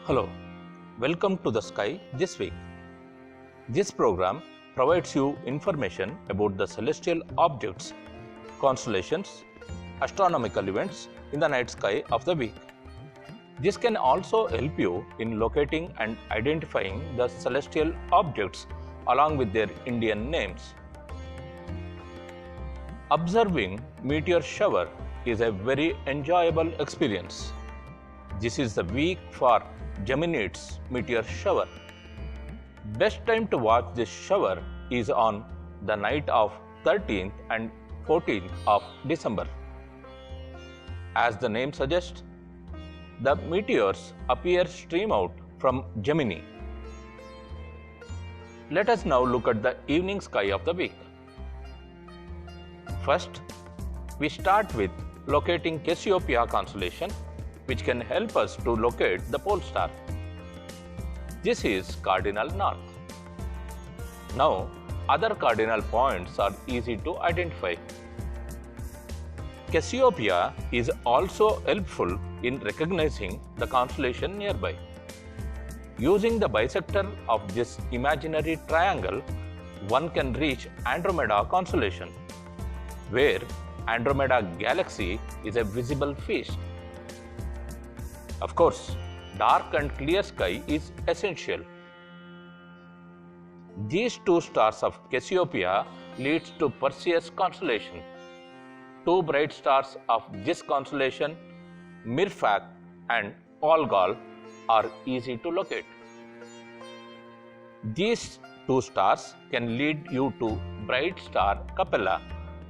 Hello, welcome to the Sky this week. This program provides you information about the celestial objects, constellations, astronomical events in the night sky of the week. This can also help you in locating and identifying the celestial objects along with their Indian names. Observing meteor shower is a very enjoyable experience. This is the week for Geminids meteor shower. Best time to watch this shower is on the night of 13th and 14th of December. As the name suggests, the meteors appear stream out from Gemini. Let us now look at the evening sky of the week. First, we start with locating Cassiopeia constellation, which can help us to locate the pole star. This is cardinal north. Now, other cardinal points are easy to identify. Cassiopeia is also helpful in recognizing the constellation nearby. Using the bisector of this imaginary triangle, one can reach Andromeda constellation, where Andromeda galaxy is a visible feast. Of course, dark and clear sky is essential. These two stars of Cassiopeia leads to Perseus constellation. Two bright stars of this constellation, Mirfac and Algol, are easy to locate. These two stars can lead you to bright star Capella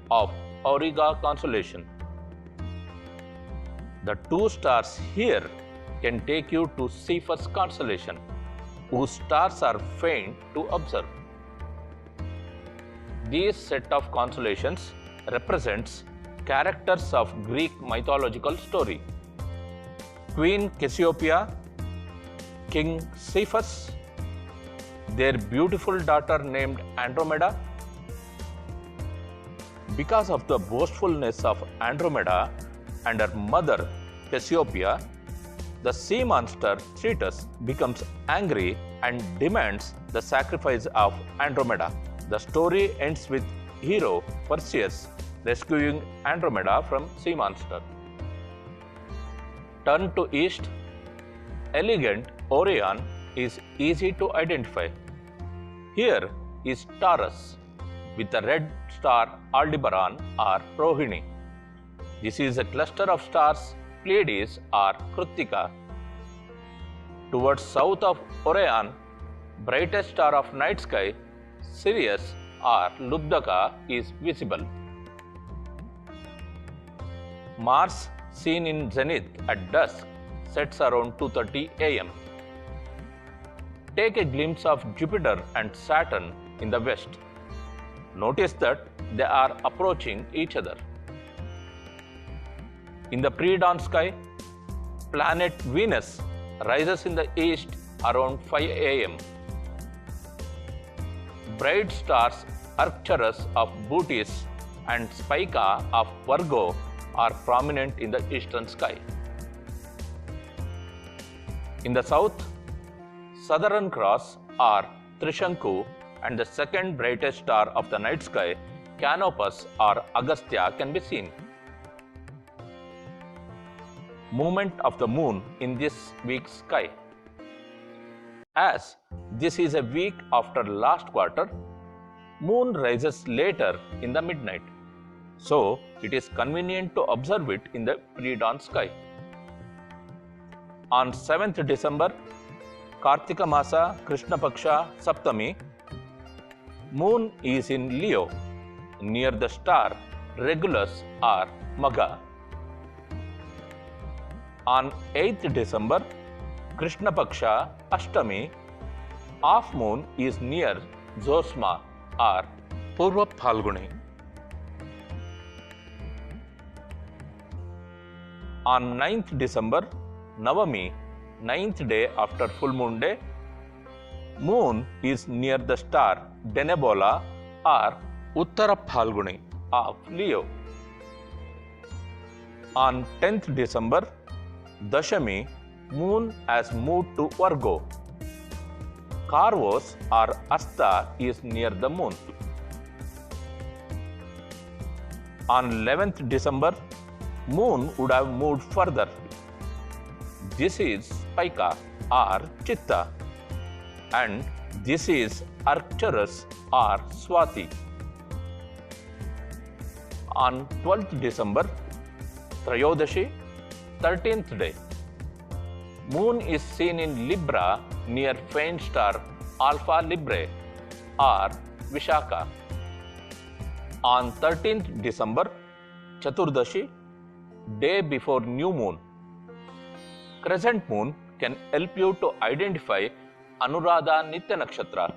of Auriga constellation. The two stars here can take you to Cephus constellation, whose stars are faint to observe. This set of constellations represents characters of Greek mythological story: Queen Cassiopeia, King Cephus, their beautiful daughter named Andromeda. Because of the boastfulness of Andromeda and her mother Cassiopeia, the sea monster Thetis becomes angry and demands the sacrifice of Andromeda. The story ends with hero Perseus rescuing Andromeda from sea monster. Turn to east. Elegant Orion is easy to identify. Here is Taurus with the red star Aldebaran or Rohini. This is a cluster of stars Pleiades or Krutika. Towards south of Orion, brightest star of night sky, Sirius or Lubdaka is visible. Mars, seen in zenith at dusk, sets around 2:30 am. Take a glimpse of Jupiter and Saturn in the west. Notice that they are approaching each other. In the pre-dawn sky, planet Venus rises in the east around 5 am. Bright stars Arcturus of Bootes and Spica of Virgo are prominent in the eastern sky. In the south, Southern Cross or Trishanku and the second brightest star of the night sky, Canopus or Agastya, can be seen. Movement of the moon in this week's sky. As this is a week after last quarter, moon rises later in the midnight, so it is convenient to observe it in the pre-dawn sky. On 7th December, Kartika Masa Krishna Paksha Saptami, moon is in Leo near the star Regulus or Magha. On 8th December, Krishna Paksha Ashtami, half moon is near Zosma or Purva Phalguni. On 9th December, Navami, 9th day after full moon day, moon is near the star Denebola or Uttara Phalguni of Leo. On 10th December, Dashami, Moon has moved to Virgo. Carvos or Asta is near the moon. On 11th December, moon would have moved further. This is Spica or Chitta, and this is Arcturus or Swati. On 12th December, Trayodashi, 13th day, moon is seen in Libra near faint star Alpha Librae or Vishaka. On 13th December, Chaturdashi, day before new moon. Crescent moon can help you to identify Anuradha Nitya Nakshatra.